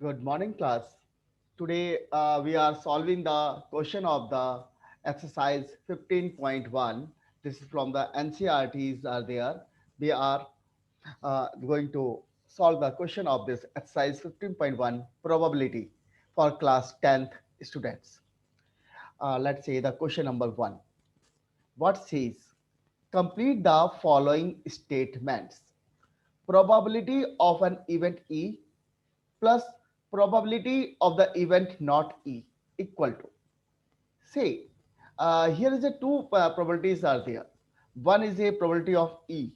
Good morning, class. Today we are solving the question of the exercise 15.1. This is from the NCRTs are there. We are going to solve the question of this exercise 15.1 probability for class 10th students. Let's say the question number 1. What says? Complete the following statements. Probability of an event E plus probability of the event not E equal to. Say, here is a two probabilities are there. One is a probability of E,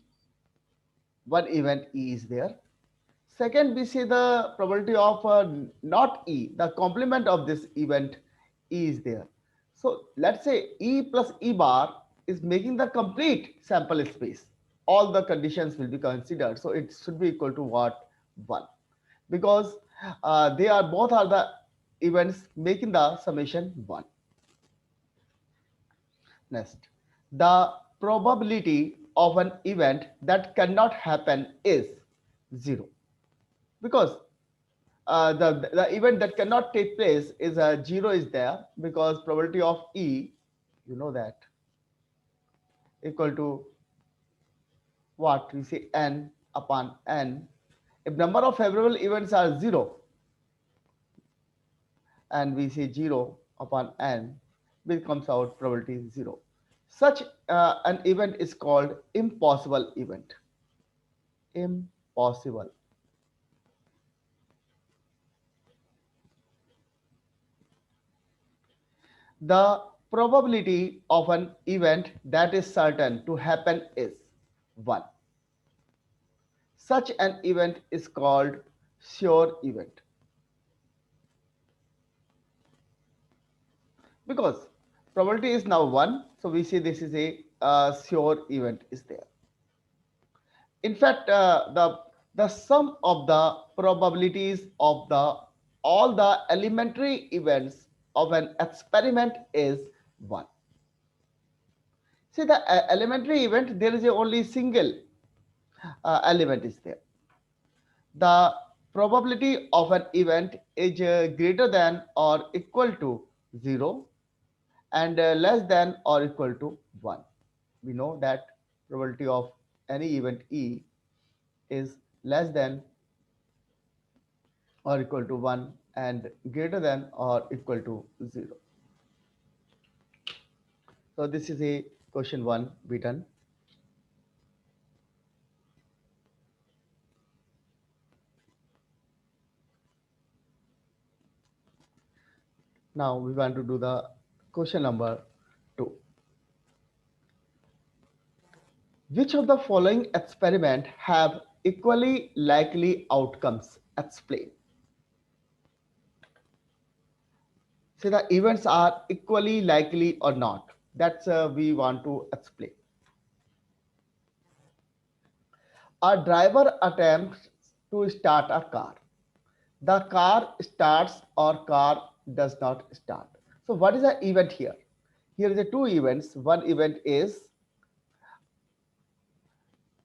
one event E is there. Second, we say the probability of not E, the complement of this event E is there. So let's say E plus E bar is making the complete sample space. All the conditions will be considered. So it should be equal to what? 1. Because they are both are the events making the summation 1. Next, the probability of an event that cannot happen is 0 because the event that cannot take place is a 0 is there because probability of E, you know that, equal to what we say n upon n. If number of favorable events are 0 and we say 0 upon n, which comes out probability 0. Such an event is called impossible event. Impossible. The probability of an event that is certain to happen is 1. Such an event is called sure event because probability is now 1. So we say this is a sure event is there. In fact, the sum of the probabilities of the all the elementary events of an experiment is 1. See the elementary event, there is a only single element is there. The probability of an event is greater than or equal to 0 and less than or equal to 1. We know that probability of any event E is less than or equal to 1 and greater than or equal to 0. So this is a question 1 we done. Now we want to do the question number 2. Which of the following experiment have equally likely outcomes? Explain. Say the events are equally likely or not. That's we want to explain. A driver attempts to start a car. The car starts or car does not start. So what is the event here? Here is the two events. One event is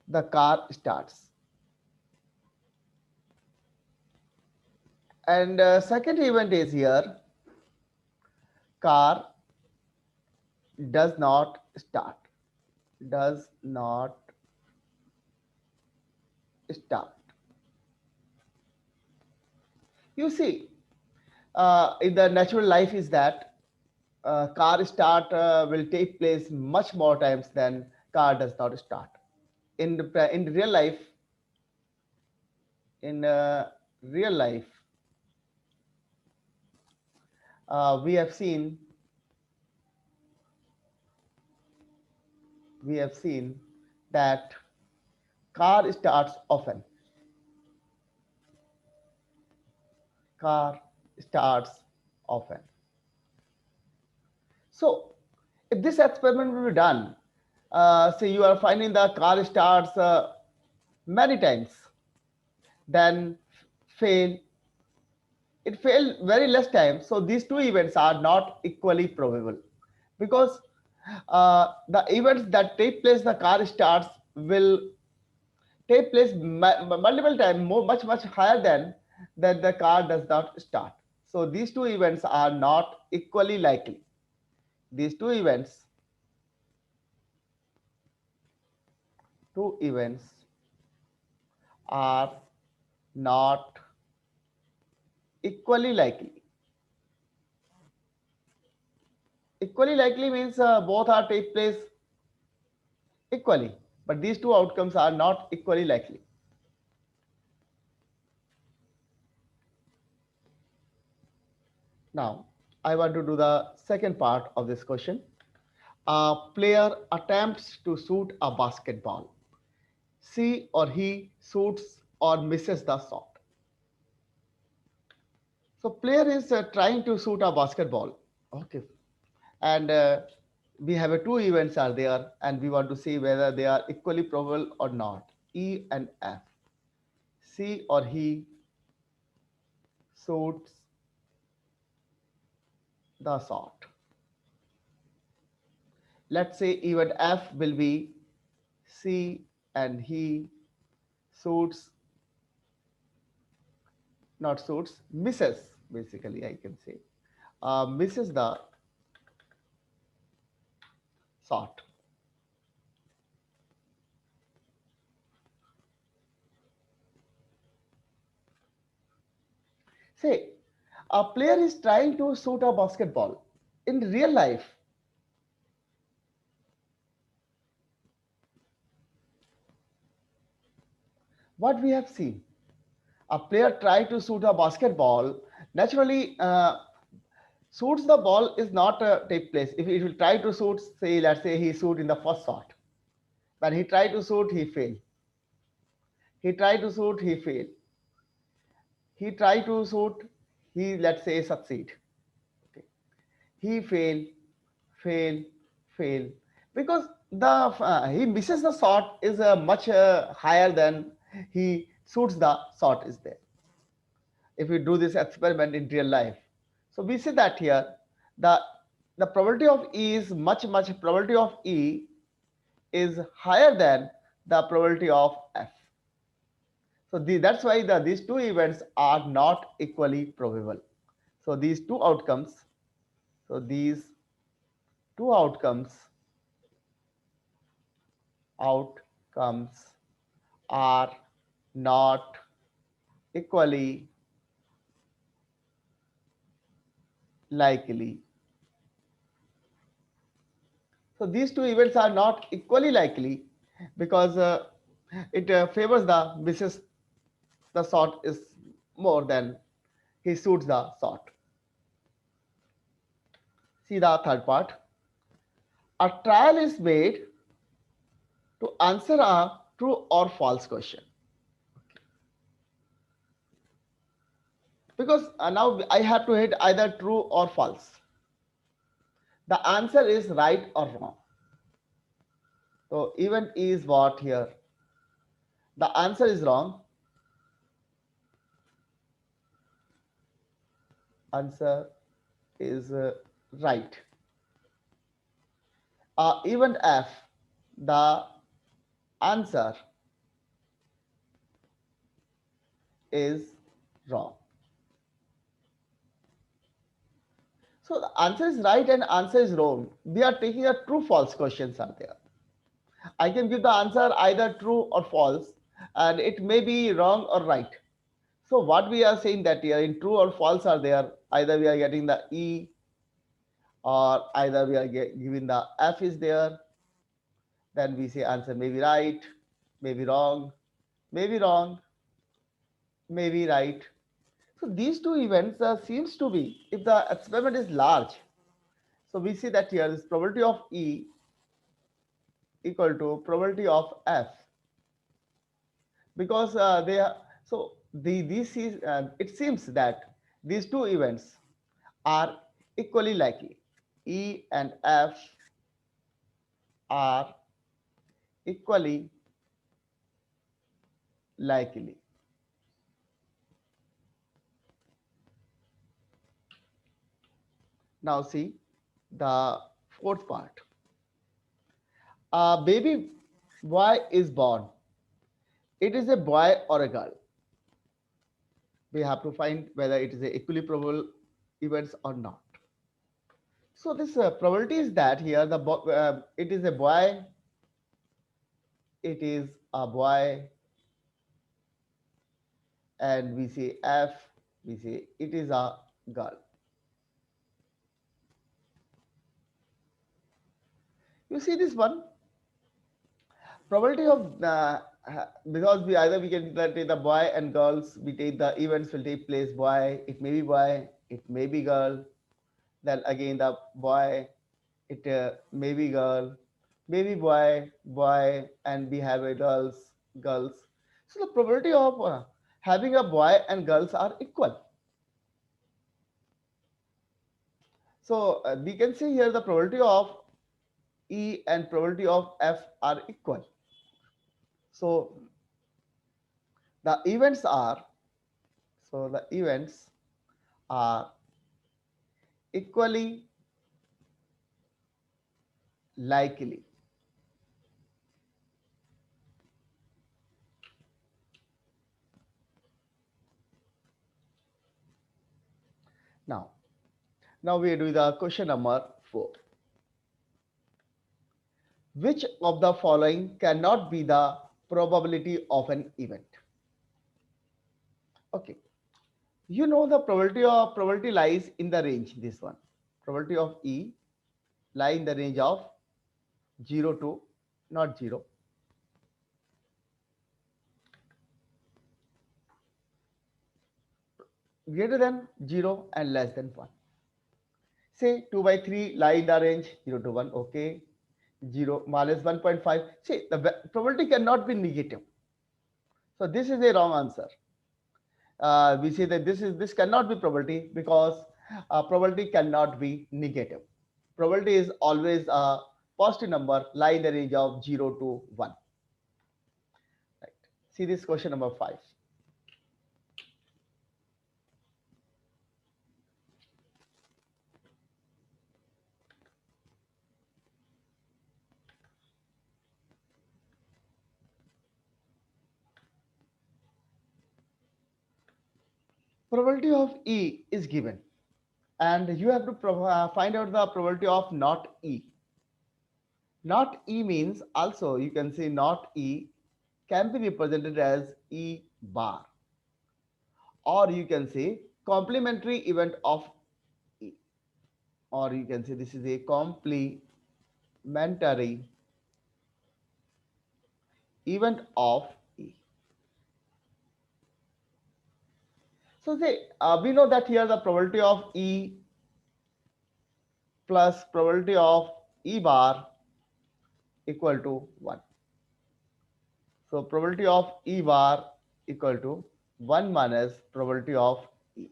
the car starts. And second event is here car does not start. Does not start. You see, in the natural life is that car start will take place much more times than car does not start. In real life, in real life, we have seen that car starts often. Car starts often. So, if this experiment will be done, say you are finding the car starts many times, then fail. It failed very less time. So these two events are not equally probable because the events that take place, the car starts will take place multiple times, much higher than that the car does not start. So these two events are not equally likely. These two events are not equally likely. Equally likely means both are take place equally, but these two outcomes are not equally likely. Now, I want to do the second part of this question. A player attempts to shoot a basketball. She or he shoots or misses the shot. So, player is trying to shoot a basketball. Okay, and we have two events are there, and we want to see whether they are equally probable or not. E and F. She or he shoots the shot. Let's say event F will be she and he shoots, not shoots, misses, basically, I can say, misses the shot. Say, a player is trying to shoot a basketball. In real life, what we have seen, a player try to shoot a basketball, naturally, shoots the ball is not take place. If he will try to shoot, say, let's say he shoot in the first shot. When he tried to shoot, he failed. He tried to shoot, he failed. He tried to shoot, he, let's say, succeed. Okay. He fail, fail, because the he misses the shot is much higher than he shoots the shot is there. If we do this experiment in real life, so we see that here the the probability of E is much probability of E is higher than the probability of F. So that's why these two events are not equally probable. So these two outcomes, so these two outcomes are not equally likely. So these two events are not equally likely because it favors the misses the shot is more than he shoots the shot. See the third part. A trial is made to answer a true or false question. Because now I have to hit either true or false. The answer is right or wrong. So even is what here? The answer is wrong. Answer is right. Event F, the answer is wrong. So the answer is right and answer is wrong. We are taking a true false questions are there. I can give the answer either true or false, and it may be wrong or right. So what we are saying that here in true or false are there, either we are getting the E or either we are giving the F is there, then we say answer may be right, may be wrong, may be wrong, may be right. So these two events seems to be, if the experiment is large, so we see that here is probability of E equal to probability of F, because they are, so this is it seems that these two events are equally likely. E and F are equally likely. Now see the fourth part. A baby boy is born. It is a boy or a girl. We have to find whether it is a equally probable events or not. So this probability is that here it is a boy, it is a boy, and we say F, we say it is a girl. You see this one probability of because we can take the boy and girls, we take the events will take place boy, it may be girl, then again the boy, it may be girl, maybe boy, and we have a girls. So the probability of having a boy and girls are equal. So we can see here the probability of E and probability of F are equal. So the events are the events are equally likely. Now, we do the question number 4. Which of the following cannot be the probability of an event? Okay, you know the probability lies in the range. This one, probability of E lie in the range of 0 to not 0, greater than 0 and less than 1. Say 2 by 3 lie in the range 0 to 1. Okay, 0 minus 1.5. See, the probability cannot be negative. So this is a wrong answer. We say that this cannot be probability because probability cannot be negative. Probability is always a positive number, lie in the range of 0 to 1. Right. See this question number 5. Probability of E is given, and you have to find out the probability of not E. Not E means also you can say not E can be represented as E bar, or you can say complementary event of E, or you can say this is a complementary event of E. So say we know that here the probability of E plus probability of E bar equal to 1. So probability of E bar equal to 1 minus probability of E.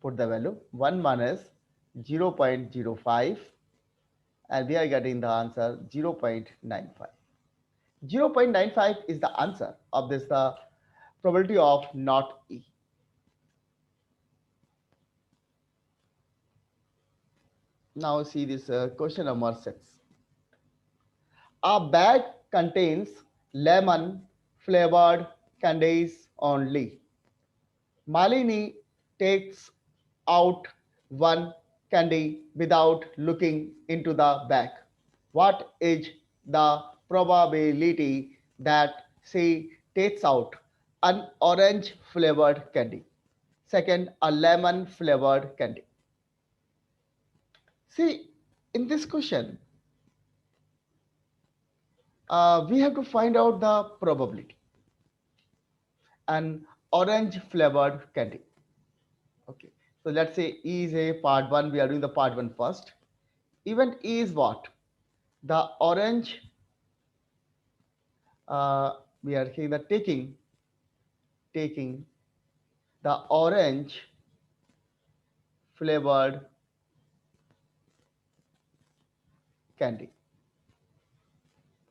Put the value 1 minus 0.05, and we are getting the answer 0.95. 0.95 is the answer of this the probability of not E. Now see this question number 6. A bag contains lemon flavored candies only. Malini takes out one candy without looking into the bag. What is the probability that she takes out an orange flavored candy? Second, a lemon flavored candy. See, in this question, we have to find out the probability. An orange flavored candy. Okay, so let's say E is a part 1. We are doing the part 1 first. Event E is what? The orange, we are saying that taking the orange flavored candy.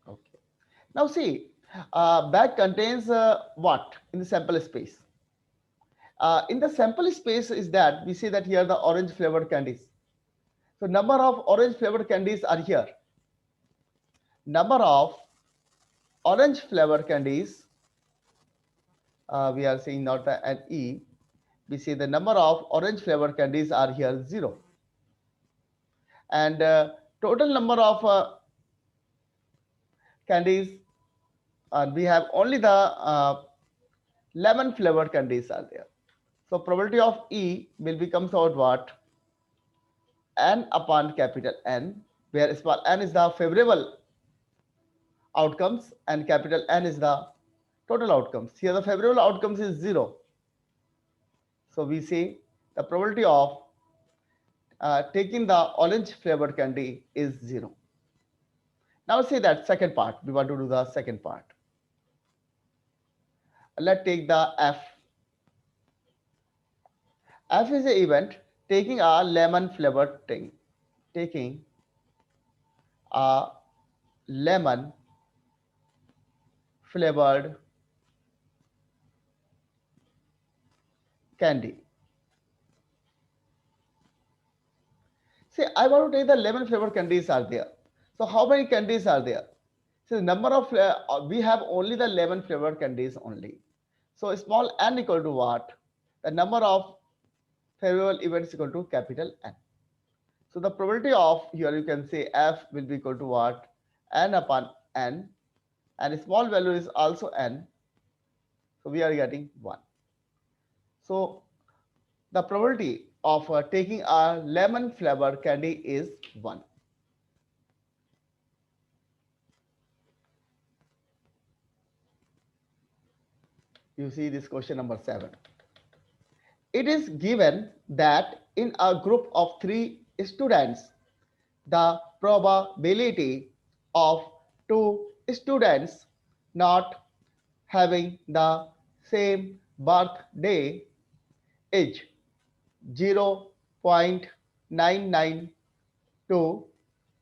Okay. Now see, bag contains what in the sample space? In the sample space is that we see that here the orange flavored candies. So number of orange flavored candies are here. Number of orange flavored candies we are saying not an E. We see the number of orange flavored candies are here 0. And total number of candies, we have only the lemon flavored candies are there. So probability of E will becomes out what? N upon capital N, where small n is the favorable outcomes and capital N is the total outcomes. Here the favorable outcomes is 0. So we say the probability of taking the orange flavored candy is 0. Now say that second part. We want to do the second part. Let's take the F. F is the event taking a lemon flavored thing. Taking a lemon flavored candy. See, I want to take the lemon flavored candies are there. So how many candies are there? So the number of we have only the lemon flavored candies only. So small n equal to what? The number of favorable events equal to capital N. So the probability of here you can say F will be equal to what? N upon N, and small value is also N. So we are getting 1. So the probability of taking a lemon flavored candy is 1. You see this question number 7. It is given that in a group of 3 students, the probability of 2 students not having the same birthday is 0.992.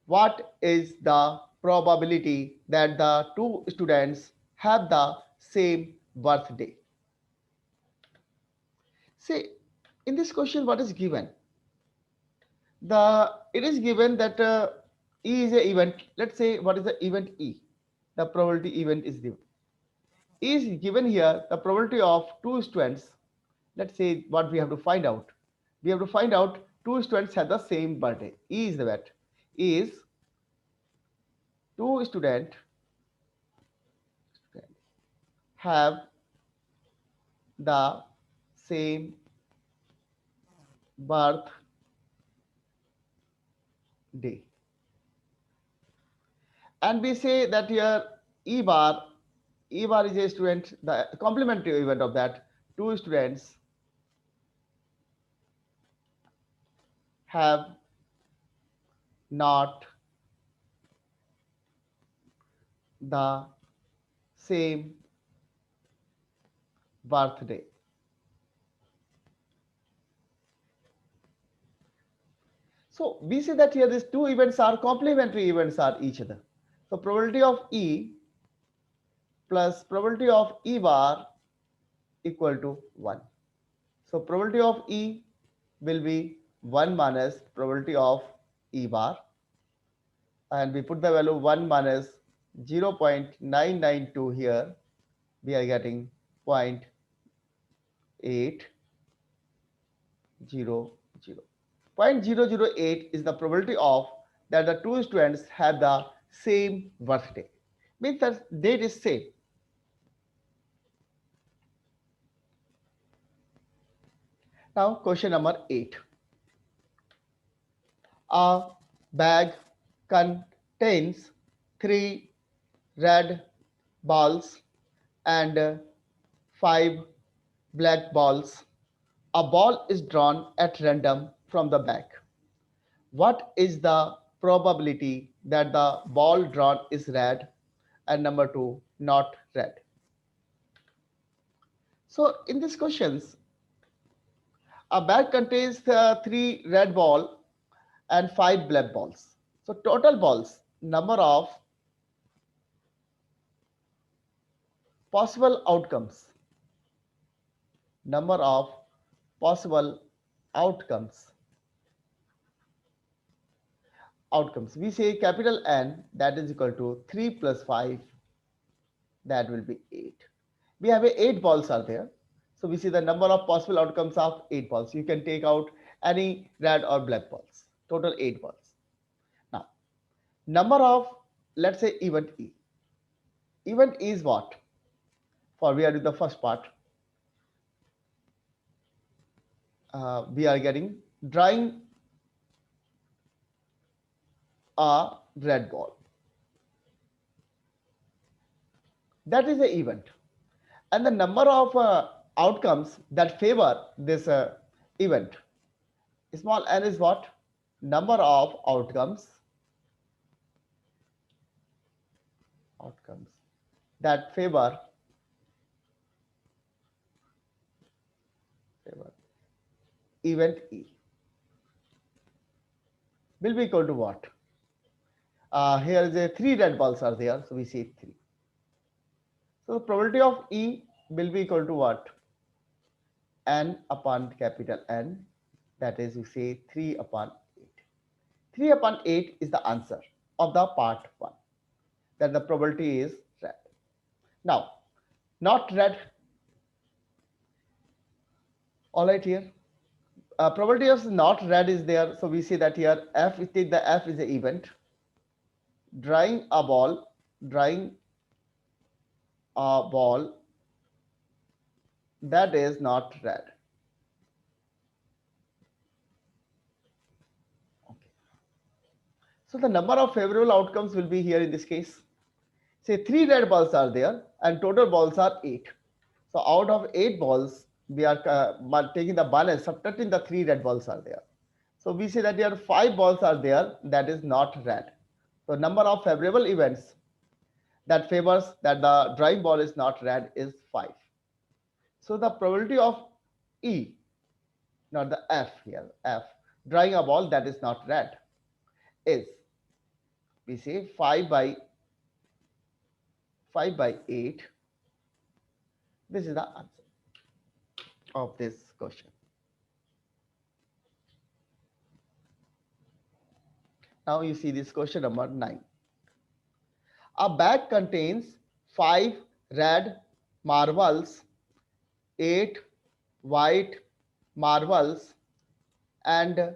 What is the probability that the 2 students have the same birthday? See, in this question, what is given? It is given that E is a event. Let's say what is the event E? The probability event is given. E is given here the probability of 2 students. Let's say what we have to find out. We have to find out 2 students have the same birthday. E is the what? E is 2 students have the same birthday. And we say that here E bar is a student, the complementary event of that 2 students have not the same birthday. So we say that here these 2 events are complementary events are each other. So probability of E plus probability of E bar equal to 1. So probability of E will be 1 minus probability of E bar, and we put the value 1 minus 0.992 here. We are getting 0.800. 0.008 is the probability of that the 2 students have the same birthday. Means that date is same. Now question number 8. A bag contains 3 red balls and 5 black balls. A ball is drawn at random from the bag. What is the probability that the ball drawn is red and number 2 not red? So in these questions, a bag contains 3 red ball and 5 black balls. So total balls, number of possible outcomes, number of possible outcomes. We say capital N, that is equal to 3 plus 5, that will be 8. We have a 8 balls are there. So we see the number of possible outcomes of 8 balls. You can take out any red or black balls. Total 8 balls. Now, number of, let's say, event E. Event E is what? For we are in the first part. We are getting drawing a red ball. That is the event. And the number of outcomes that favor this event. Small n is what? Number of outcomes that favor event E will be equal to what? Here is a 3 red balls are there, so we say 3. So the probability of E will be equal to what? N upon capital N, that is we say 3 upon 8. 3 upon 8 is the answer of the part 1, that the probability is red. Now, not red. All right, here. Probability of not red is there, so we see that here F, we take the F is the event. Drawing a ball that is not red. Okay. So the number of favorable outcomes will be here in this case. Say 3 red balls are there and total balls are 8. So out of 8 balls, we are taking the balance, subtracting the 3 red balls are there. So we say that here 5 balls are there that is not red. So number of favorable events that favors that the drawing ball is not red is 5. So the probability of E, not the F here, F, drawing a ball that is not red is, we say 5/8. This is the answer of this question. Now you see this question number 9. A bag contains 5 red marbles, 8 white marbles, and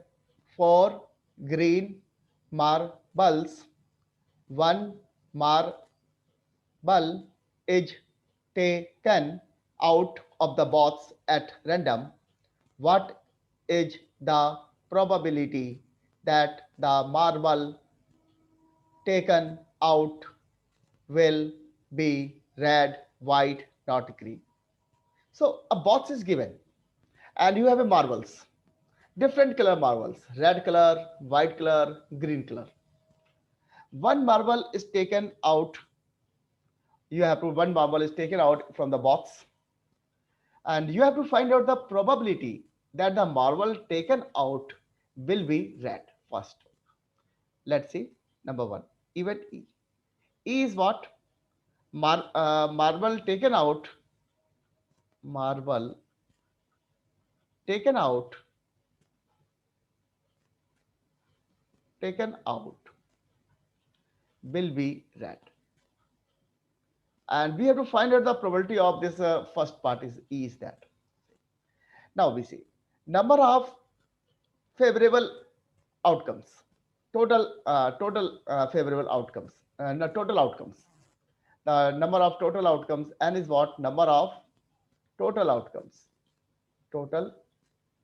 4 green marbles. One marble is taken out of the box at random. What is the probability that the marble taken out will be red, white, not green? So a box is given and you have a marbles, different color marbles, red color, white color, green color. One marble is taken out. You have to, one marble is taken out from the box and you have to find out the probability that the marble taken out will be red first. Let's see. Number 1, event E. E is what? Marble taken out. Marble taken out. Taken out will be red. And we have to find out the probability of this first part is E is that. Now we see number of favorable outcomes. Total favorable outcomes. No, total outcomes. The number of total outcomes, n is what? Number of total outcomes. Total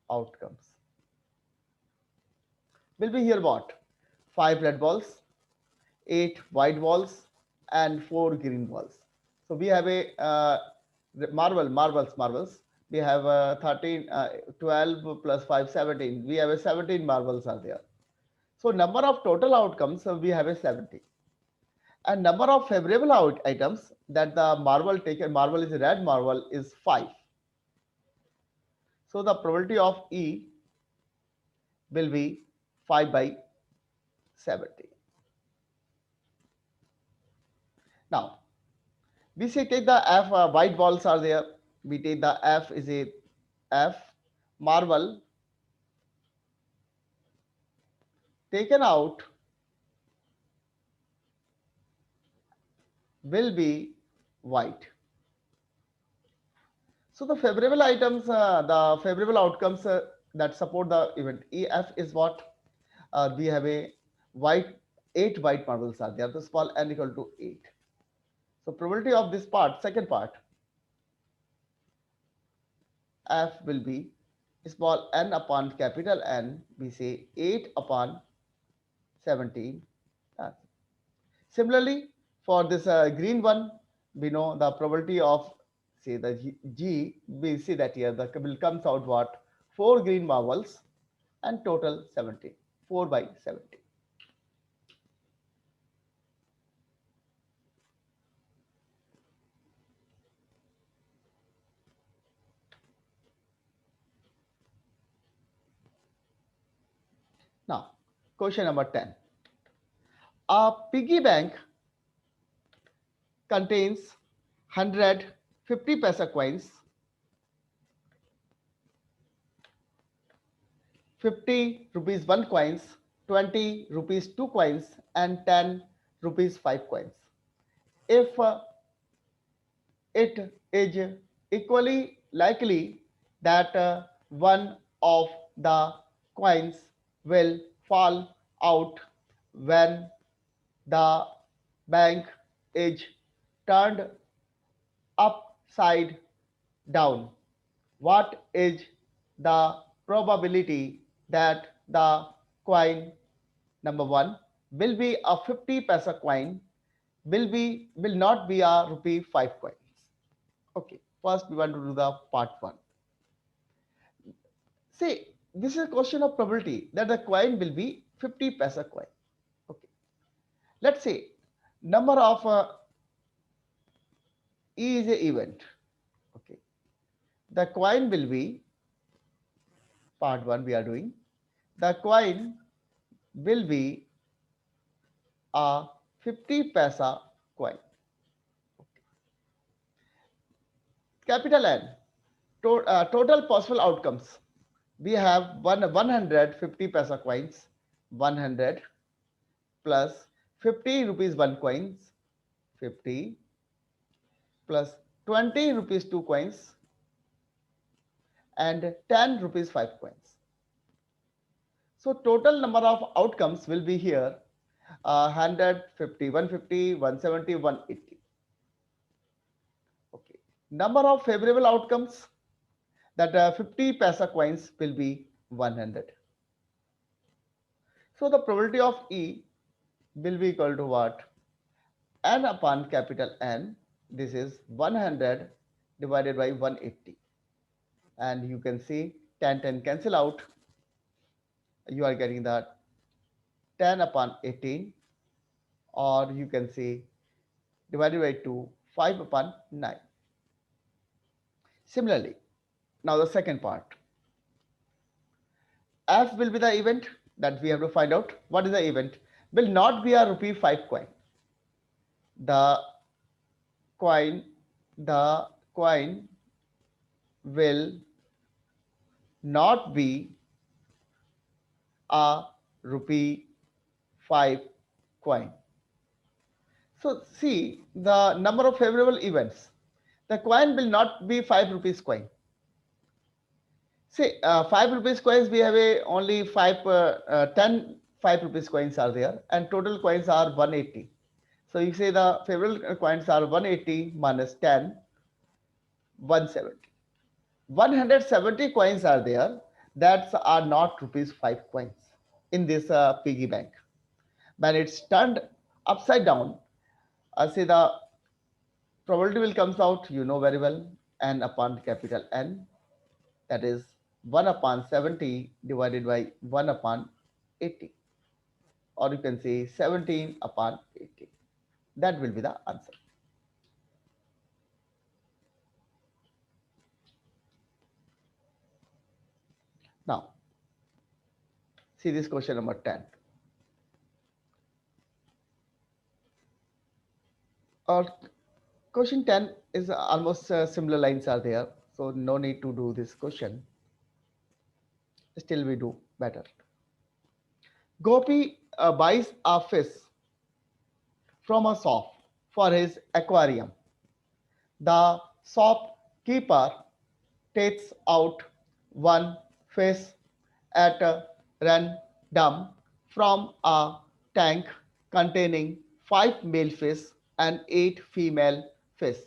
outcomes will be here what? 5 red balls, 8 white balls, and 4 green balls. So we have a marbles. We have 13, 12 plus 5, 17. We have a 17 marbles are there. So number of total outcomes, we have a 70. And number of favorable items that the marble is a red marble is 5. So the probability of E will be 5/70. Now we say take the F, white balls are there. We take the F is a F marble taken out will be white. So the favorable items, the favorable outcomes that support the event EF is what? We have a white, 8 white marbles are there. The small n equal to 8. So probability of this part, second part, F will be small n upon capital N. We say 8 upon 17. Uh, Similarly, for this green one, we know the probability of say the G. We see that here the will comes out what 4 green marbles and total 70. 4 by 70. Now, question number 10. A piggy bank contains 100 50 paisa coins, 50 rupees 1 coins, 20 rupees 2 coins, and 10 rupees 5 coins. If it is equally likely that one of the coins will fall out when the bank is turned upside down. What is the probability that the coin number one will be a 50 paisa coin, will not be a rupee 5 coins? Okay, first we want to do the part one. See, this is a question of probability that the coin will be 50 paisa coin. Okay, let's say number of E is a event. Okay, the coin will be part one we are doing. The coin will be a 50 paisa coin. Capital N. Total possible outcomes. We have 150 paisa coins, 100 plus 50 rupees 1 coins, 50 plus 20 rupees 2 coins, and 10 rupees 5 coins. So total number of outcomes will be here 150, 150, 170, 180. Okay. Number of favorable outcomes that 50 paisa coins will be 100. So the probability of E will be equal to what? N upon capital N. This is 100 divided by 180. And you can see 10, 10 cancel out. You are getting that 10 upon 18, or you can say divided by 2, 5 upon 9. Similarly, now the second part. F will be the event that we have to find out. What is the event? Will not be a rupee 5 coin. The coin, the coin will not be a rupee 5 coin. So see the number of favorable events. The coin will not be 5 rupees coin. See 5 rupees coins we have a only 10 5 rupees coins are there, and total coins are 180. So you say the favorable coins are 180 minus 10, 170. 170 coins are there that are not rupees 5 coins in this piggy bank. When it's turned upside down, say the probability will comes out, you know very well, n upon capital N, that is 1 upon 70 divided by 1 upon 80, or you can say 17 upon 80. That will be the answer. Now, see this question number 10. Or question 10 is almost similar lines are there, so no need to do this question. Still we do better. Gopi buys a fish from a shop for his aquarium. The shopkeeper takes out one fish at a random from a tank containing 5 male fish and 8 female fish.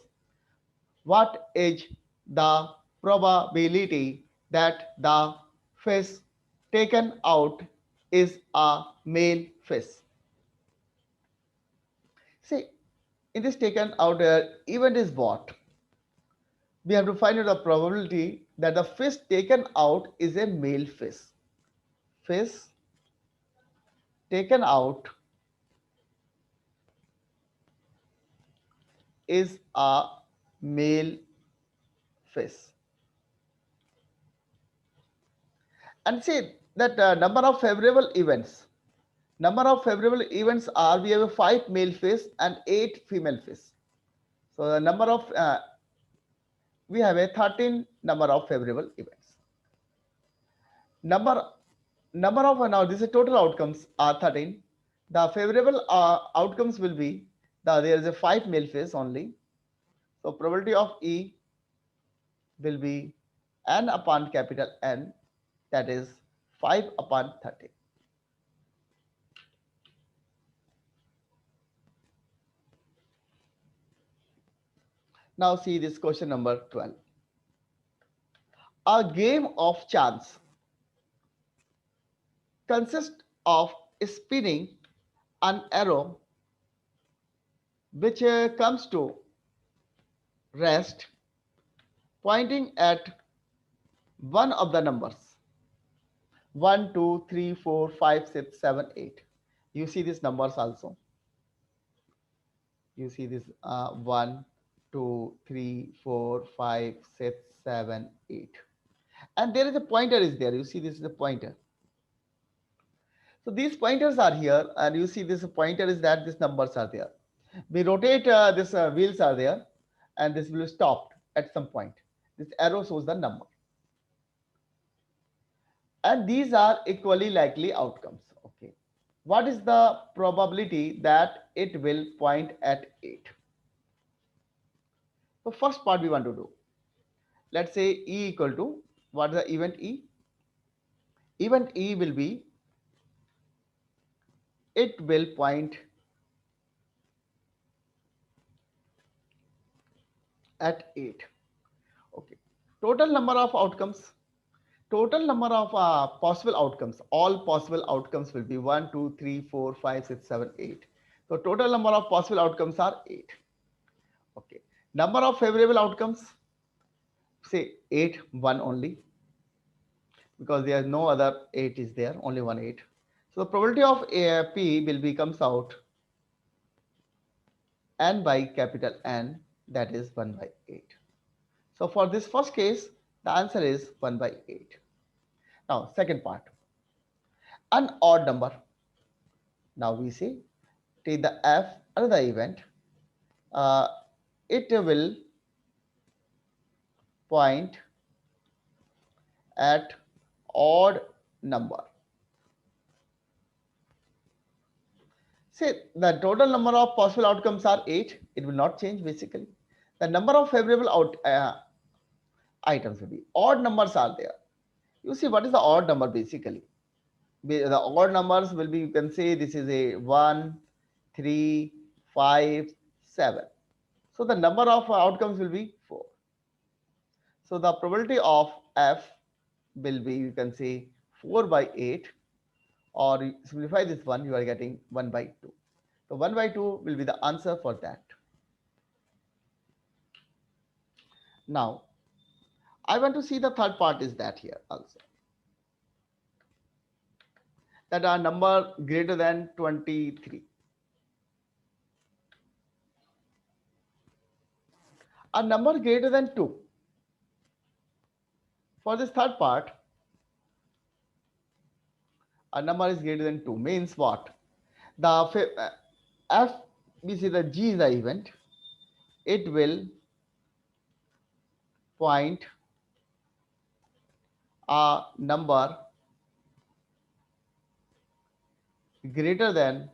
What is the probability that the fish taken out is a male fish? See, in this taken out event is what? We have to find out the probability that the fish taken out is a male fish. Fish taken out is a male fish. And see that number of favorable events. Number of favorable events are we have a 5 male fish and 8 female fish. So the number of we have a 13 number of favorable events. Number of now this is total outcomes are 13. The favorable outcomes will be there is a 5 male fish only. So probability of E will be n upon capital N, that is 5 upon 13. Now see this question number 12. A game of chance consists of spinning an arrow which comes to rest pointing at one of the numbers 1, 2, 3, 4, 5, 6, 7, 8. You see these numbers also. You see this 1, 2, 3, 4, 5, 6, 7, 8. And there is a pointer is there. You see this is a pointer. So these pointers are here, and you see this pointer is that these numbers are there. We rotate this wheels are there, and this will stop at some point. This arrow shows the number. And these are equally likely outcomes. Okay. What is the probability that it will point at 8? So first part we want to do. Let's say E equal to, what is the event E? Event E will be, it will point at 8. Okay. Total number of outcomes. Total number of possible outcomes. All possible outcomes will be 1, 2, 3, 4, 5, 6, 7, 8. So total number of possible outcomes are 8. Okay. Number of favorable outcomes, say 8, 1 only, because there is no other 8 is there, only one 8. So the probability of P will be comes out n by capital N, that is 1 by 8. So for this first case, the answer is 1 by 8. Now second part, an odd number. Now we say take the F another event, uh, it will point at odd number. Say the total number of possible outcomes are 8. It will not change basically. The number of favorable items will be odd numbers are there. You see what is the odd number basically? The odd numbers will be, you can say this is a 1, 3, 5, 7. So the number of outcomes will be 4. So the probability of F will be, you can say 4 by 8, or you simplify this one, you are getting 1 by 2. So 1 by 2 will be the answer for that. Now, I want to see the third part is that here also. That are number greater than 23. A number greater than 2. For this third part, a number is greater than 2 means what? The F, we see the G is the event. It will point a number greater than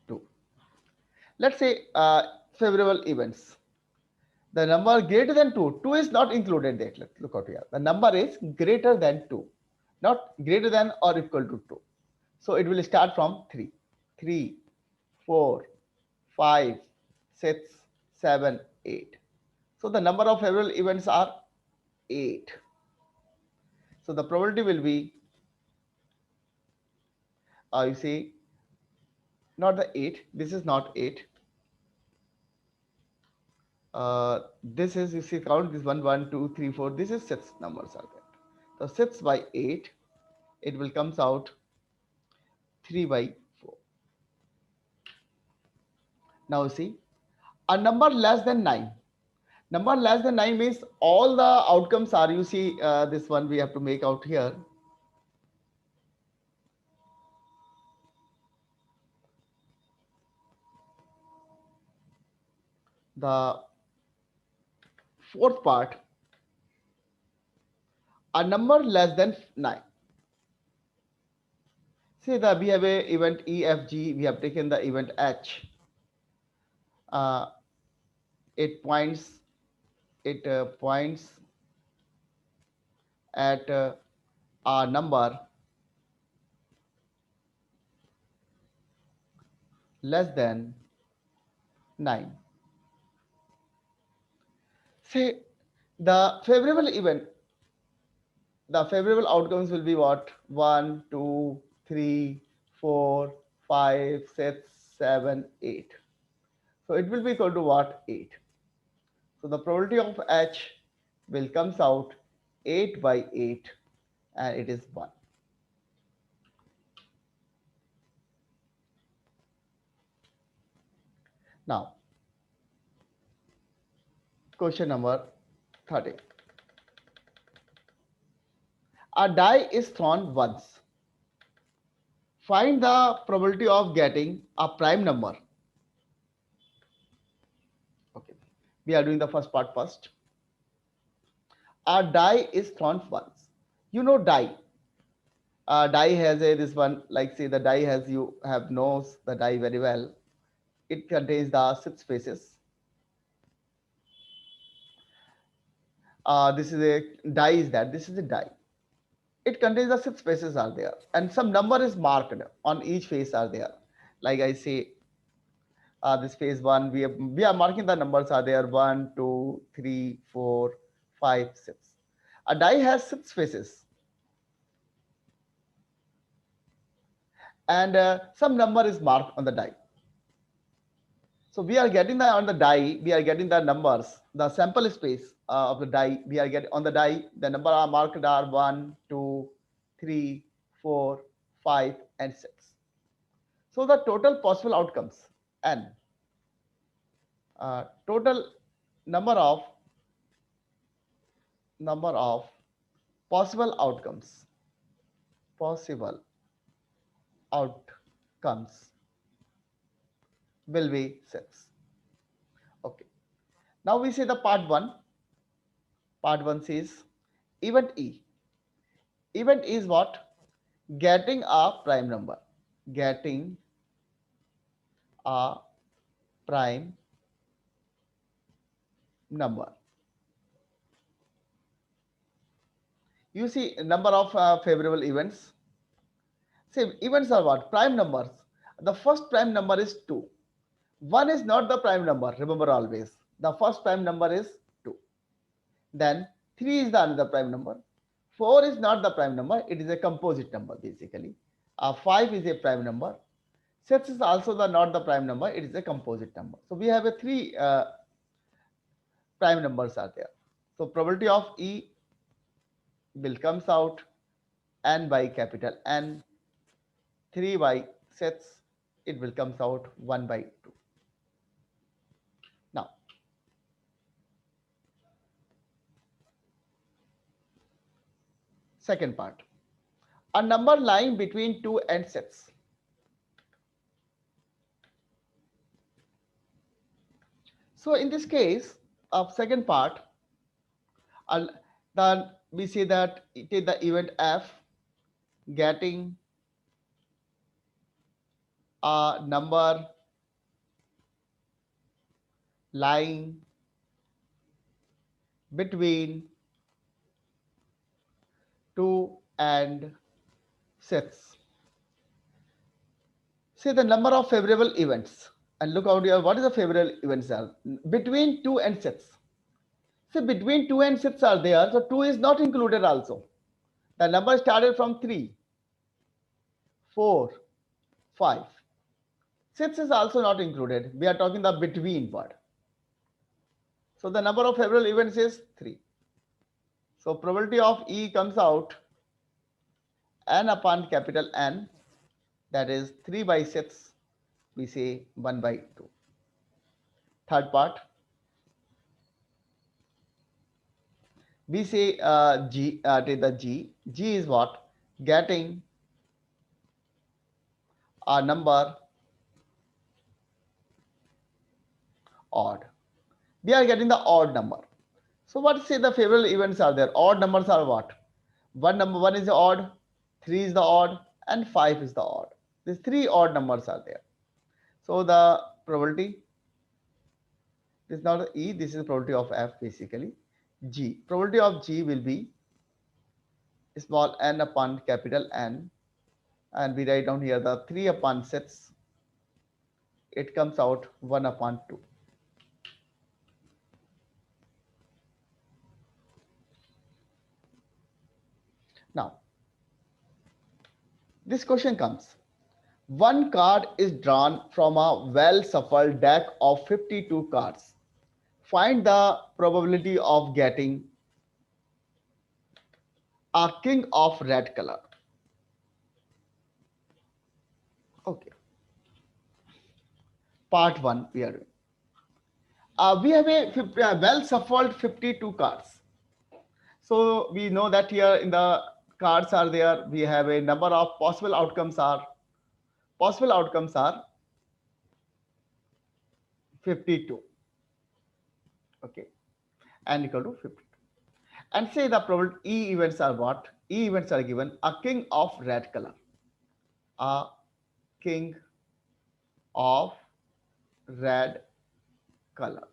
2. Let's say favorable events. The number greater than 2. 2 is not included there. Let's look out here. The number is greater than 2, not greater than or equal to 2. So it will start from 3. 3, 4, 5, 6, 7, 8. So the number of favorable events are 8. So the probability will be, you see, not the 8. This is not 8. This is, you see, count this 1, 1, 2, 3, 4. This is 6 numbers are there. So 6 by 8, it will comes out 3 by 4. Now see, a number less than 9. Number less than 9 means all the outcomes are, you see, this one we have to make out here. The fourth part, a number less than 9. See, we have a event E, F, G. We have taken the event H. Uh, it points. It points at a number less than 9. Say the favorable event, the favorable outcomes will be what? 1, 2, 3, 4, 5, 6, 7, 8. So it will be equal to what? 8. So the probability of H will comes out 8 by 8, and it is 1. Now, question number 30. A die is thrown once. Find the probability of getting a prime number. Okay, we are doing the first part first. A die is thrown once. You know die. Die has a this one, like say the die has, you have knows the die very well. It contains the 6 faces. This is a die is that this is a die. It contains the 6 faces are there, and some number is marked on each face are there. Like I say, this phase 1, we are marking the numbers are there 1, 2, 3, 4, 5, 6. A die has 6 faces, and some number is marked on the die. So we are getting the on the die, we are getting the numbers, the sample space of the die. We are getting on the die, the number are marked are 1, 2, 3, 4, 5, and 6. So the total possible outcomes n, total number of possible outcomes will be 6. Okay. Now we see the part 1. Part 1 says event E. Event E is what? Getting a prime number. Getting a prime number. You see number of favorable events. See, events are what? Prime numbers. The first prime number is 2. 1 is not the prime number. Remember always. The first prime number is 2. Then 3 is the another prime number. 4 is not the prime number. It is a composite number basically. 5 is a prime number. 6 is also not the prime number. It is a composite number. So we have a 3 prime numbers are there. So probability of E will comes out n by capital N. 3 by 6, it will comes out 1 by 2. Now, second part, a number lying between 2 and 6. So in this case of second part, then we see that it is the event F getting a number lying between 2 and 6. Say the number of favorable events and look out here. What is the favorable events are between 2 and 6? See, between 2 and 6 are there, so 2 is not included also. The number started from 3, 4, 5. 6 is also not included. We are talking the between word. So the number of favorable events is 3. So probability of E comes out n upon capital N, that is 3 by 6, we say 1 by 2. Third part, we say take the G is what? Getting a number odd. We are getting the odd number. So what say the favorable events are there? Odd numbers are what? One is the odd, 3 is the odd, and 5 is the odd. These three odd numbers are there. So the probability, this is not E, this is the probability of F basically. G. Probability of G will be small n upon capital N, and we write down here the 3 upon 6. It comes out 1 upon 2. Now, this question comes. One card is drawn from a well-shuffled deck of 52 cards. Find the probability of getting a king of red color. Okay. Part 1 we are doing. We have a well-shuffled 52 cards. So we know that here in the cards are there. We have a number of possible outcomes are 52. Okay, and equal to 52. And say the probability E events are what? E events are given a king of red color. A king of red color.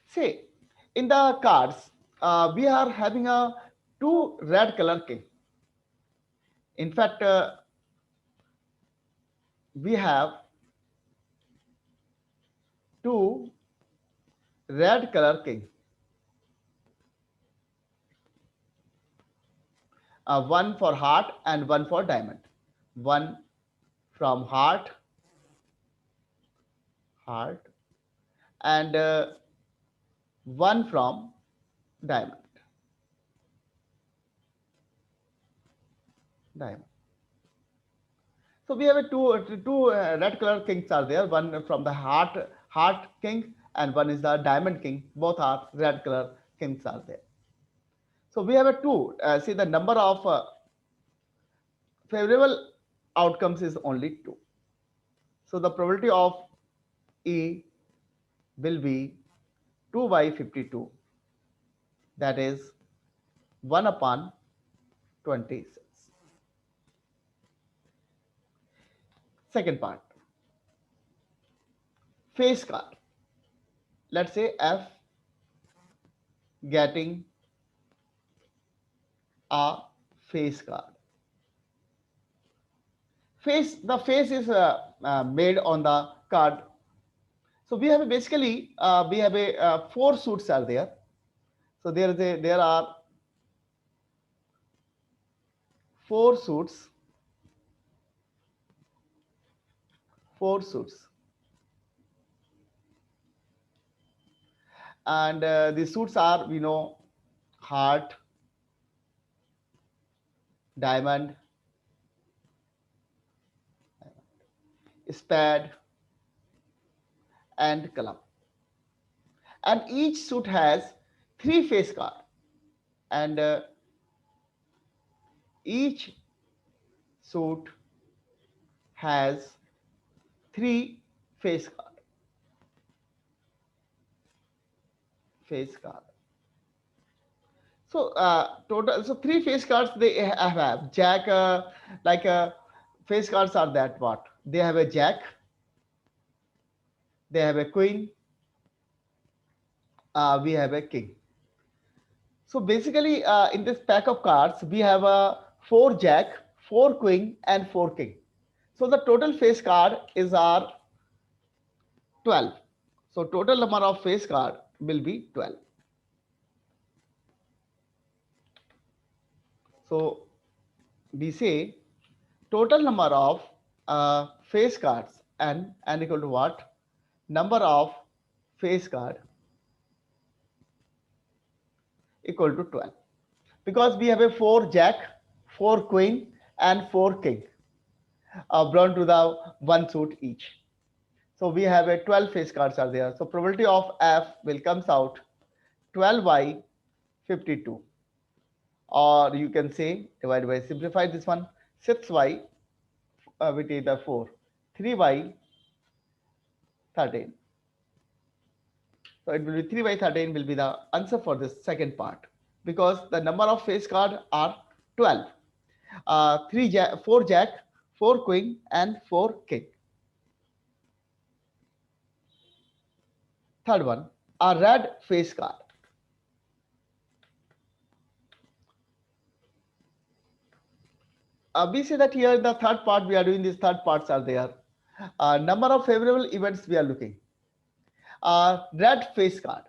Say in the cards, we are having a two red color king. In fact, we have two red color king. One for heart and one for diamond. One from heart, and one from diamond. So we have a two red color kings are there. One from the heart king, and one is the diamond king. Both are red color kings are there. So we have a two. See the number of favorable outcomes is only 2. So the probability of E will be 2 by 52. That is 1 upon 26. Second part, face card. Let's say F getting a face card. The face is made on the card. So we have basically we have a four suits are there. So there are four suits. And the suits are, we know, heart, diamond, spade, and club. And each suit has 3 face card, and each suit has 3 face card. So total, so 3 face cards they have. Jack, like face cards are that what? They have a jack, they have a queen, we have a king. So basically, in this pack of cards, we have a 4 jack, 4 queen, and 4 king. So the total face card is our 12. So total number of face card will be 12. So we say total number of face cards n equal to what? Number of face card equal to 12. Because we have a 4 jack, 4 queen, and 4 king belong to the one suit each. So we have a 12 face cards are there. So probability of F will comes out 12 by 52. Or you can say divide by simplify this one 6 by we take the 4 3 by 13. So it will be 3 by 13 will be the answer for this second part because the number of face card are 12. 3 jack, 4 jack, 4 queen, and 4 king. Third one, a red face card. We say that here the third part we are doing these third parts are there. Number of favorable events we are looking. Red face card.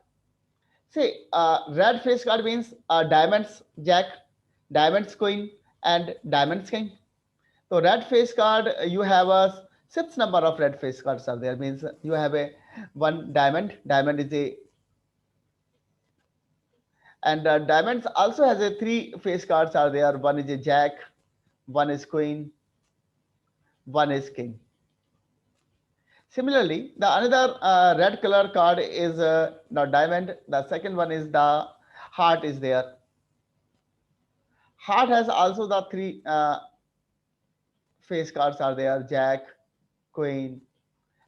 See, red face card means diamonds jack, diamonds queen, and diamonds king. So red face card, you have a six number of red face cards are there. Means you have a one diamond. Diamond is a and diamonds also has a three face cards are there. One is a jack, one is queen, one is king. Similarly, the another red color card is the diamond. The second one is the heart is there. Heart has also the three face cards are there: jack, queen,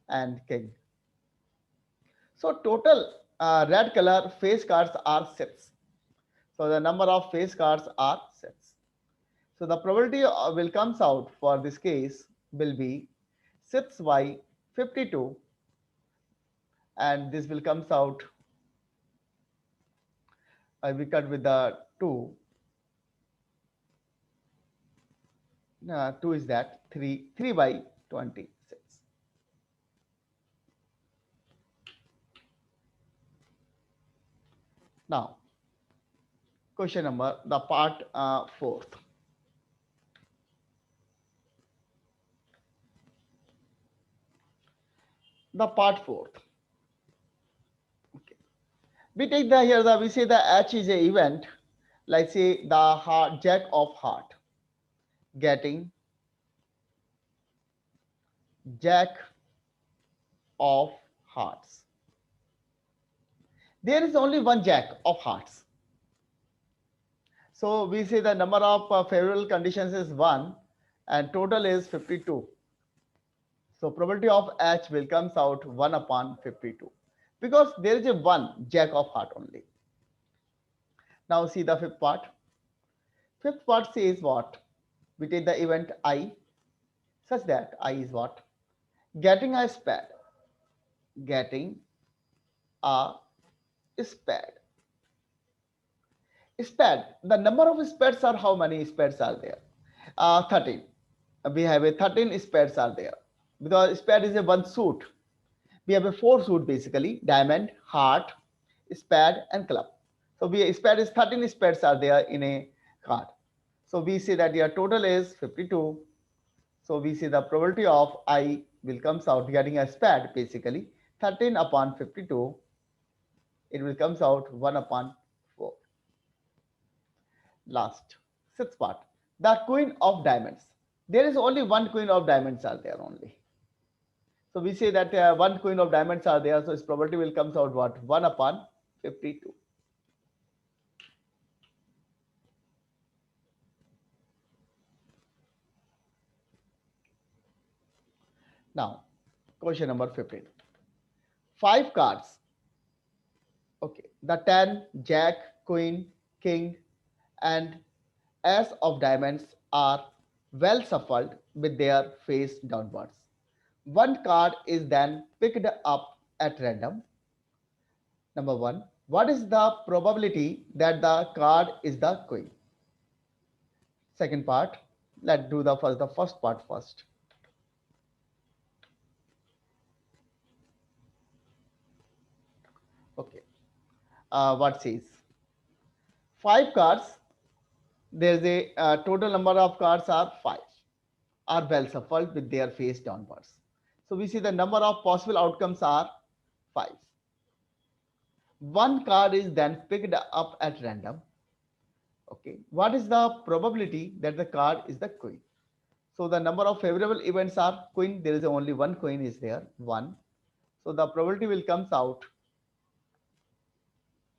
and king. So total red color face cards are six. So the number of face cards are six. So the probability will comes out for this case will be 6 by 52, and this will comes out. We cut with the 2. 2 is that 3 by 26. Now question number the part fourth. The part fourth. Okay. We take the here the we say the H is a event, like say the heart jack of heart getting jack of hearts. There is only one jack of hearts. So we say the number of favorable conditions is 1 and total is 52. So probability of H will comes out 1 upon 52 because there is a one jack of heart only. Now see the fifth part. Fifth part says what? We take the event I such that I is what? Getting a spade. Getting a spade. Spade. The number of spades are how many spades are there? 13. We have a 13 spades are there because spade is a one suit. We have a four suit basically: diamond, heart, spade, and club. So we spade is 13 spades are there in a card. So we say that your total is 52. So we see the probability of I will comes out getting a spade basically 13 upon 52. It will comes out 1 upon 4. Last sixth part, the queen of diamonds. There is only one queen of diamonds are there only. So we say that one queen of diamonds are there. So its probability will comes out what? 1 upon 52. Now, question number 15. 5 cards. Okay. The 10, jack, queen, king, and ace of diamonds are well shuffled with their face downwards. One card is then picked up at random. Number 1. What is the probability that the card is the queen? Second part. Let's do the first part first. Okay. What says? Five cards. There's a total number of cards are five. Are well shuffled with their face downwards. So we see the number of possible outcomes are five. One card is then picked up at random. Okay. What is the probability that the card is the queen? So the number of favorable events are queen. There is only one queen is there. One. So the probability will comes out.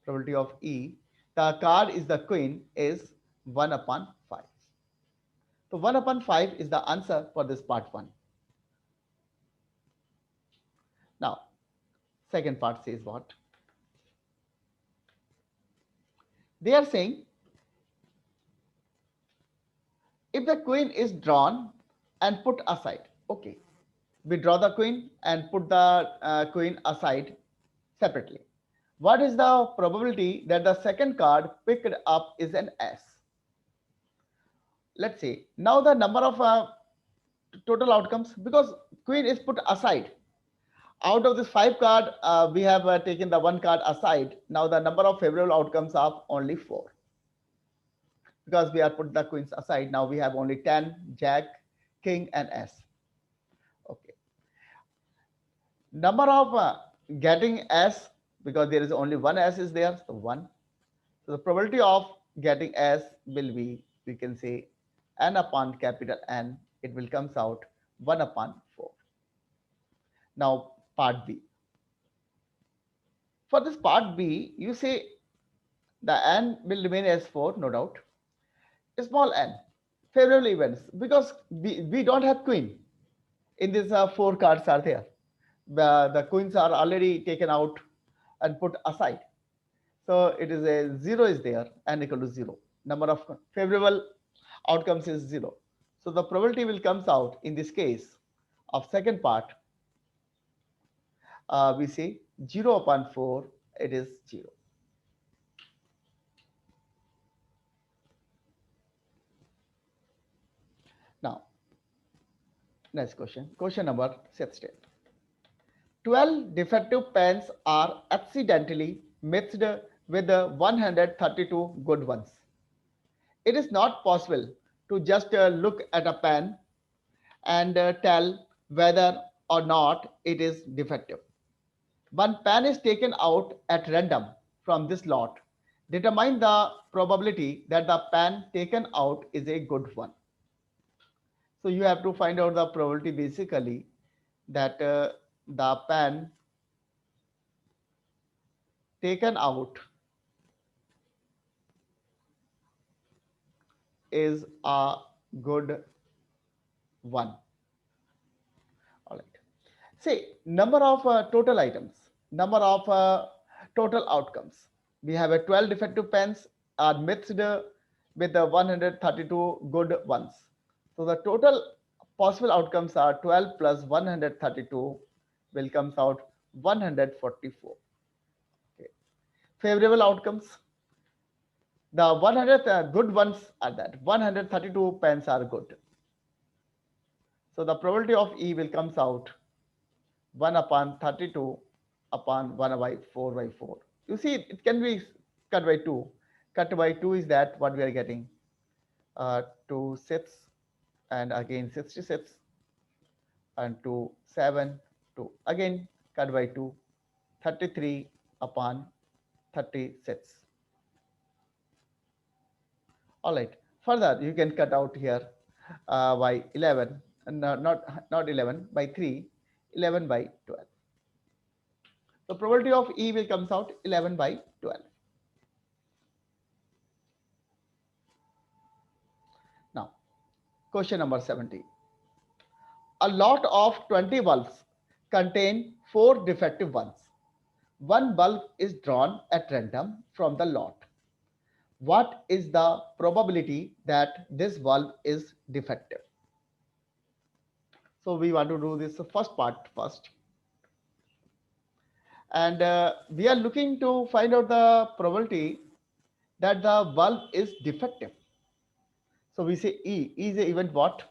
Probability of E. The card is the queen is 1 upon 5. So 1 upon 5 is the answer for this part 1. Now, second part says what? They are saying if the queen is drawn and put aside, okay, we draw the queen and put the queen aside separately. What is the probability that the second card picked up is an S? Let's say now the number of total outcomes, because queen is put aside. Out of this five card, we have taken the one card aside. Now the number of favorable outcomes are only 4. Because we have put the queens aside, now we have only 10, jack, king, and S. Okay. Number of getting S, because there is only one S is there, so 1. So the probability of getting S will be, we can say, n upon capital N. It will comes out 1 upon 4. Now part B. For this part B, you say the n will remain as 4, no doubt. Small n, favorable events, because we don't have queen. In this 4 cards are there. The queens are already taken out and put aside. So it is a 0 is there, n equal to 0. Number of favorable outcomes is 0. So the probability will comes out in this case of second part. We say 0 upon 4, it is 0. Now, next question. Question number 16. 12 defective pens are accidentally mixed with the 132 good ones. It is not possible to just look at a pen and tell whether or not it is defective. One pen is taken out at random from this lot. Determine the probability that the pen taken out is a good one. So you have to find out the probability basically that the pen taken out is a good one. All right. Say number of total items, number of total outcomes. We have a 12 defective pens are mixed with the 132 good ones. So the total possible outcomes are 12 plus 132 will comes out 144. Okay. Favorable outcomes. The 100 good ones are that 132 pens are good. So the probability of E will comes out 1 upon 32 upon 1 by 4 by 4. You see, it can be cut by 2. Cut by 2 is that what we are getting? 2 sits and again 66 and 2 7 2. Again cut by 2. 33 upon 36. All right. Further, you can cut out here by 11, not 11 by 3, 11 by 12. The probability of E will comes out 11 by 12. Now, question number 17. A lot of 20 bulbs contain 4 defective ones. One bulb is drawn at random from the lot. What is the probability that this bulb is defective? So we want to do this first part first. And we are looking to find out the probability that the bulb is defective. So we say E. E is the event what?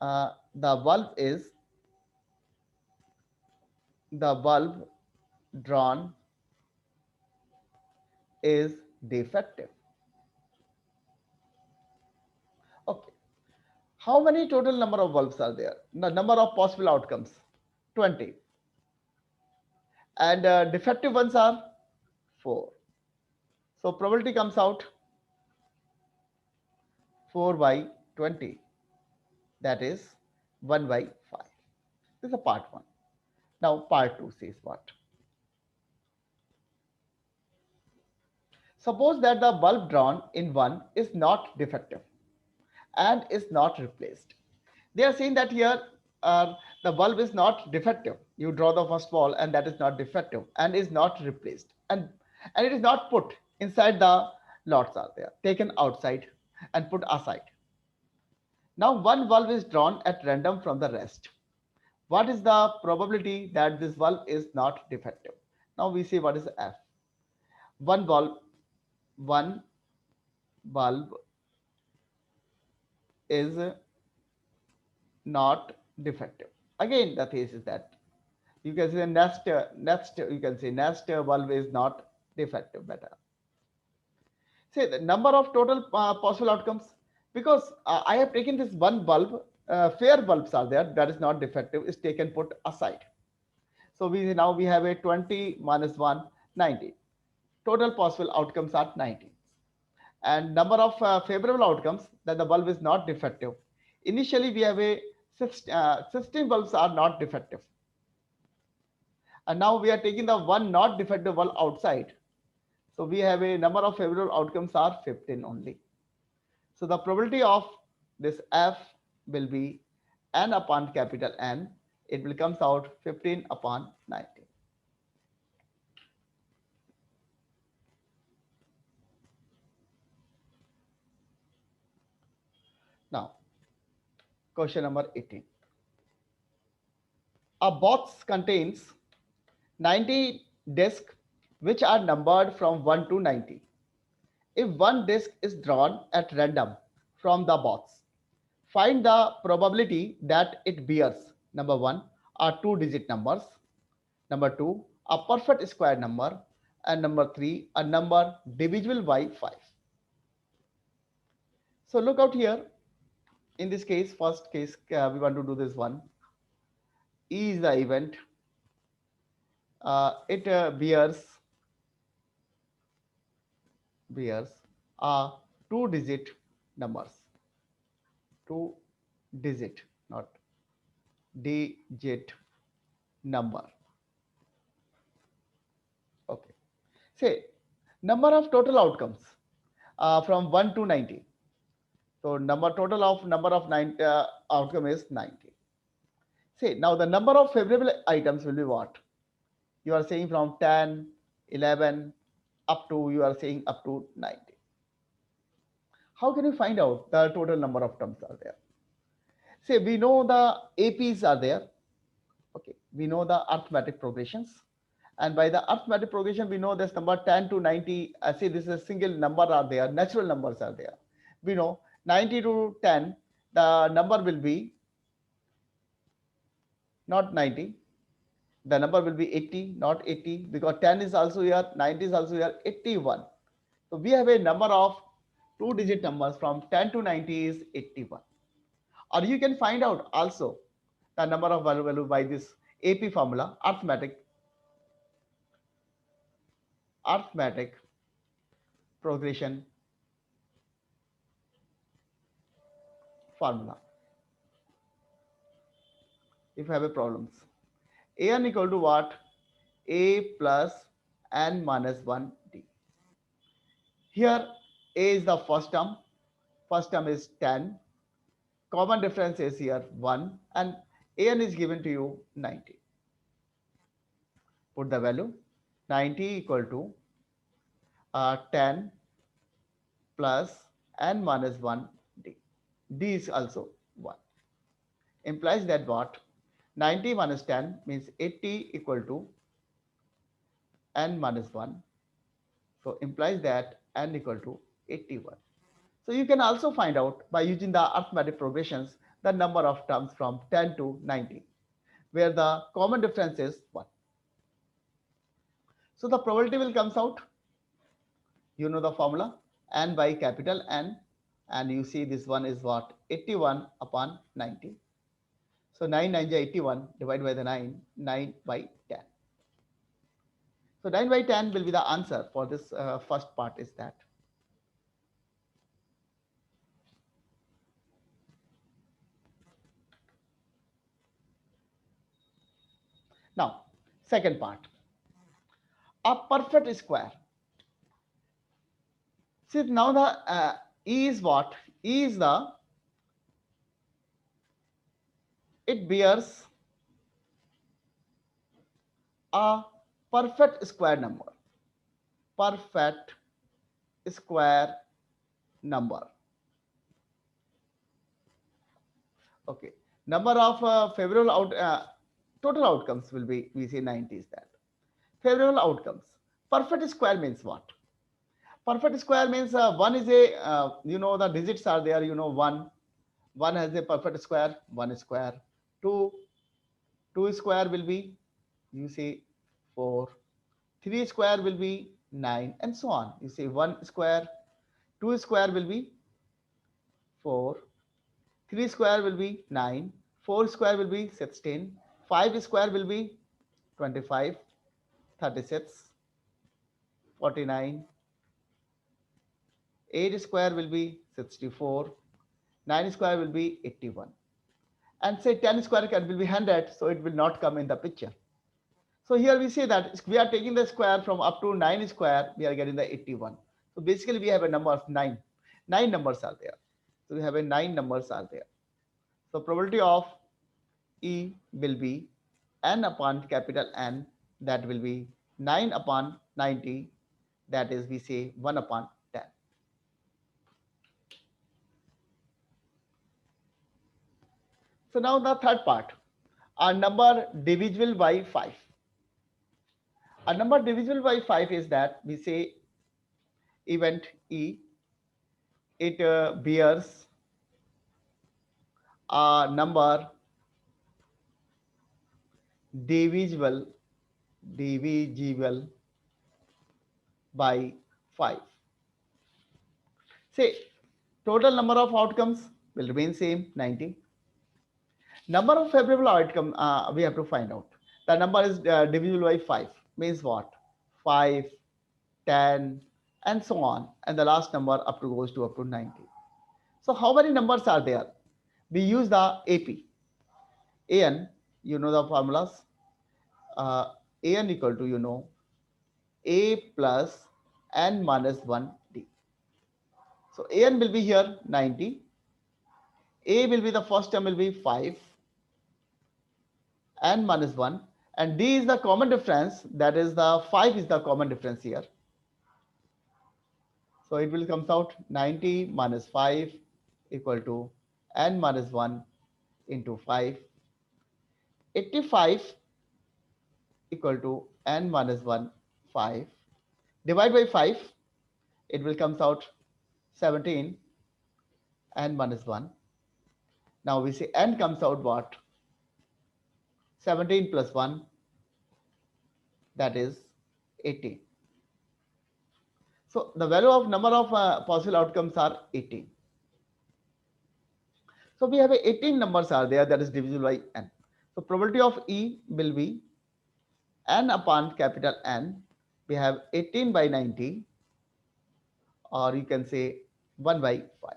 The bulb is the bulb drawn is defective. Okay. How many total number of bulbs are there? The number of possible outcomes, 20. And defective ones are 4. So probability comes out 4 by 20. That is 1 by 5. This is a part 1. Now part 2 says what? Suppose that the bulb drawn in 1 is not defective and is not replaced. They are saying that here the bulb is not defective. You draw the first ball and that is not defective and is not replaced. And it is not put inside the lots are there, taken outside and put aside. Now one bulb is drawn at random from the rest. What is the probability that this bulb is not defective? Now we see what is F. One bulb, one bulb is not defective. Again, the case is that you can say next you can say next bulb is not defective. Better say the number of total possible outcomes, because I have taken this one bulb, fair bulbs are there that is not defective is taken put aside. So we have a 20 minus 1, 90. Total possible outcomes are 90. And number of favorable outcomes that the bulb is not defective. Initially, we have a 16 bulbs are not defective. And now we are taking the one not defective bulb outside. So we have a number of favorable outcomes are 15 only. So the probability of this F will be n upon capital N. It will comes out 15 upon 90. Now, question number 18. A box contains 90 discs which are numbered from 1 to 90. If one disc is drawn at random from the box, find the probability that it bears number 1 are two-digit numbers, number 2 a perfect square number, and number 3 a number divisible by 5. So look out here. In this case, first case, we want to do this one. E is the event. It bears two-digit numbers. Two-digit, not digit number. Okay. Say number of total outcomes from 1 to 90. So number of outcome is 90. Say now the number of favorable items will be what? You are saying from 10, 11 up to you are saying up to 90. How can you find out the total number of terms are there? Say we know the APs are there. Okay, we know the arithmetic progressions. And by the arithmetic progression, we know this number 10 to 90. I say this is a single number are there, natural numbers are there. We know 90 to 10, the number will be not 90. The number will be 80, not 80, because 10 is also here, 90 is also here, 81. So we have a number of two-digit numbers from 10 to 90 is 81. Or you can find out also the number of value by this AP formula, arithmetic progression formula. If you have a problems, an equal to what? A plus n minus 1 d. Here a is the first term. First term is 10. Common difference is here 1 and an is given to you 90. Put the value 90 equal to 10 plus n minus 1 d. D is also 1. Implies that what? 90 minus 10 means 80 equal to n minus 1. So implies that n equal to 81. So you can also find out by using the arithmetic progressions the number of terms from 10 to 90, where the common difference is 1. So the probability will comes out. You know the formula, n by capital N, and you see this one is what, 81 upon 90. So 9 9 is 81 divided by the 9, 9 by 10. So 9 by 10 will be the answer for this first part is that. Now, second part, a perfect square. See now the E is what? E is the, it bears a perfect square number. Perfect square number. Okay. Number of favorable total outcomes will be, we say 90 is that. Favorable outcomes. Perfect square means what? Perfect square means one is a, the digits are there, 1. 1 has a perfect square, 1 square. 2, 2 square will be, you say 4. 3 square will be 9, and so on. You say 1 square, 2 square will be 4. 3 square will be 9, 4 square will be 16, 5 square will be 25, 36, 49, 8 square will be 64, 9 square will be 81. And say 10 square can will be 100, so it will not come in the picture. So here we say that we are taking the square from up to 9 square, we are getting the 81. So basically we have a number of 9. 9 numbers are there. So we have a 9 numbers are there. So probability of E will be n upon capital N, that will be 9 upon 90, that is we say 1 upon 10. So now the third part, a number divisible by 5. A number divisible by 5 is that we say event E, it bears a number divisible by 5. Say total number of outcomes will remain same, 90. Number of favorable outcome we have to find out. The number is divisible by 5 means what? 5, 10, and so on, and the last number up to goes to up to 90. So how many numbers are there? We use the AP. An, you know the formulas. An equal to, A plus n minus 1d. So An will be here 90. A will be the first term will be 5, n minus 1, and d is the common difference, that is the 5 is the common difference here. So it will comes out 90 minus 5 equal to n minus 1 into 5. 85 equal to n minus 1, 5. Divide by 5, it will comes out 17, n minus 1. Now we say n comes out what? 17 plus 1, that is 18. So the value of number of possible outcomes are 18. So we have 18 numbers are there, that is divisible by n. So probability of E will be n upon capital N. We have 18 by 90, or you can say 1 by 5.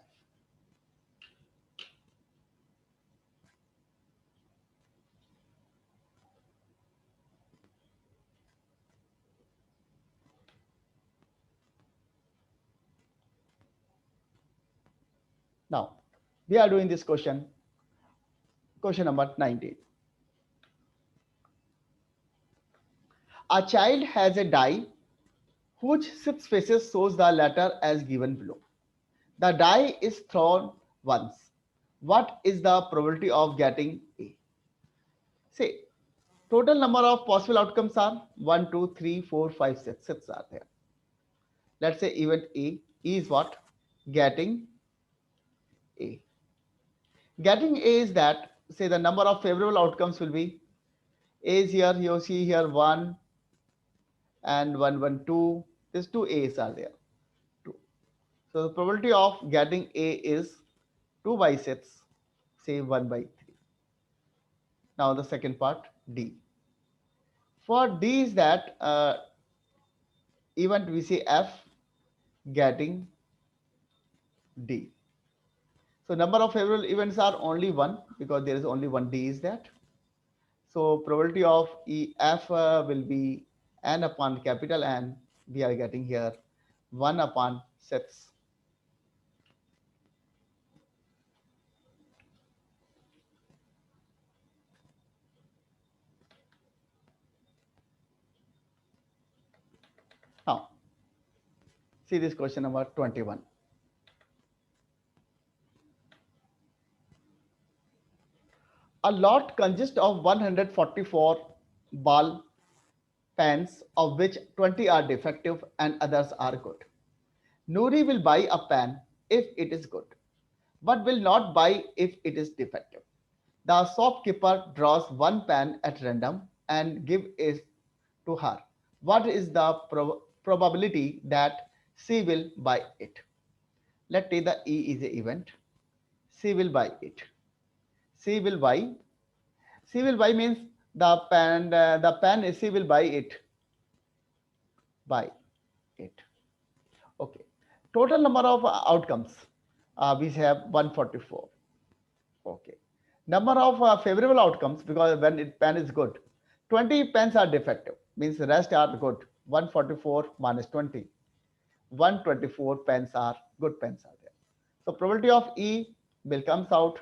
Now we are doing this question number 19. A child has a die whose 6 faces shows the letter as given below. The die is thrown once. What is the probability of getting A? Say Total number of possible outcomes are 1, 2, 3, 4, 5, 6. 6 are there. Let's say event A. E is what? Getting A. Getting A is that, say the number of favorable outcomes will be A is here, you see here 1 and 1, 1, 2. These two A's are there. 2. So the probability of getting A is 2 by 6, say 1 by 3. Now the second part, D. For D is that event we say F getting D. So number of favorable events are only one because there is only one D is that. So probability of EF will be n upon capital N. We are getting here 1 upon 6. Now, see this question number 21. A lot consists of 144 ball pens, of which 20 are defective and others are good. Noori will buy a pen if it is good, but will not buy if it is defective. The shopkeeper draws one pen at random and gives it to her. What is the probability that she will buy it? Let's take the E is a event. She will buy it. She will buy. She will buy means the pen is she will buy it. Buy it. Okay. Total number of outcomes. We have 144. Okay. Number of favorable outcomes because when pen is good, 20 pens are defective means the rest are good. 144 minus 20. 124 pens are good pens are there. So probability of E will comes out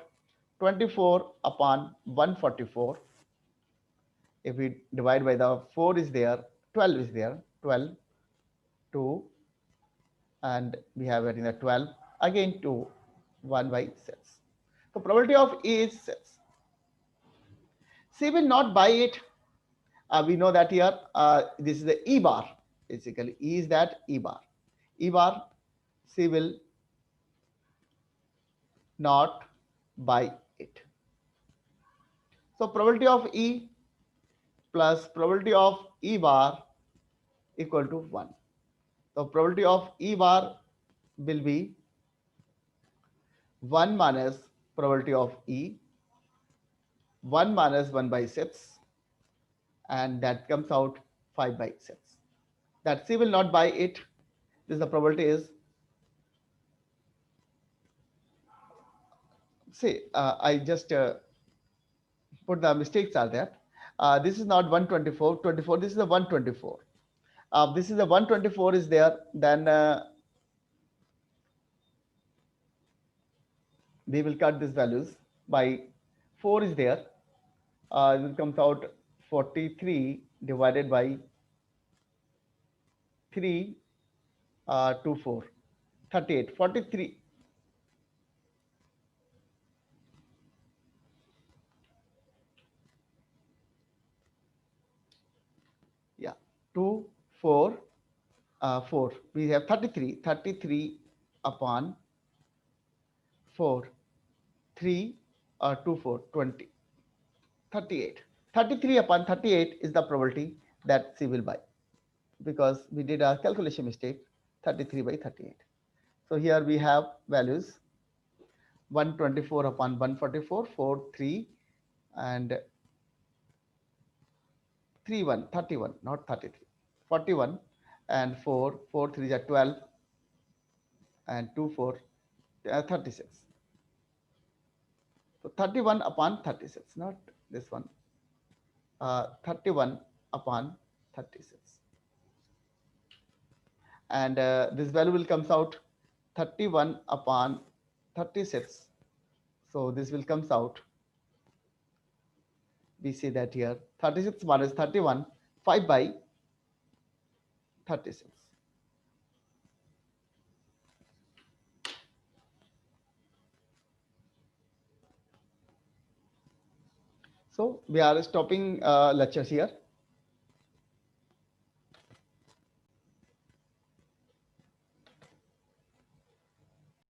24 upon 144. If we divide by the 4 is there, 12 is there, 12, 2, and we have it in the 12, again 2, 1 by 6. So probability of E is 6. C will not buy it. We know that here, this is the E bar. Basically, E is that E bar. E bar, C will not buy it. So probability of E plus probability of E bar equal to 1. So probability of E bar will be 1 minus probability of E, 1 minus 1 by 6, and that comes out 5 by 6. That C will not buy it. This the probability is, see, I just put the mistakes are there. This is not 124, 24, this is the 124. This is the 124 is there, then we will cut these values by 4 is there. It comes out 43 divided by 3 to 4, 38, 43. Yeah, 2, 4, 4. We have 33, 33 upon 4, 3, 2, 4, 20, 38. 33 upon 38 is the probability that she will buy because we did a calculation mistake, 33 by 38. So here we have values 124 upon 144, 4, 3, and 3, 1, 31, not 33, 41, and 4, 4, 3 are 12, and 2, 4, 36. So 31 upon 36, not this one, 31 upon 36. And this value will comes out 31 upon 36. So this will comes out, we see that here 36 minus 31, 5 by 36. So we are stopping lectures here.